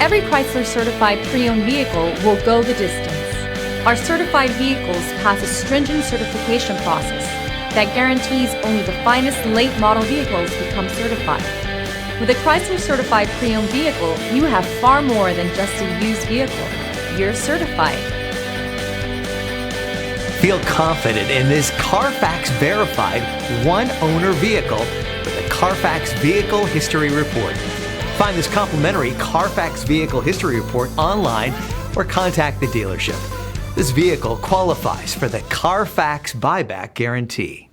Every Chrysler certified pre-owned vehicle will go the distance. Our certified vehicles pass a stringent certification process that guarantees only the finest late model vehicles become certified. With a Chrysler certified pre-owned vehicle, you have far more than just a used vehicle. You're certified. Feel confident in this Carfax verified one-owner vehicle with a Carfax Vehicle History Report. Find this complimentary Carfax Vehicle History Report online or contact the dealership. This vehicle qualifies for the Carfax Buyback Guarantee.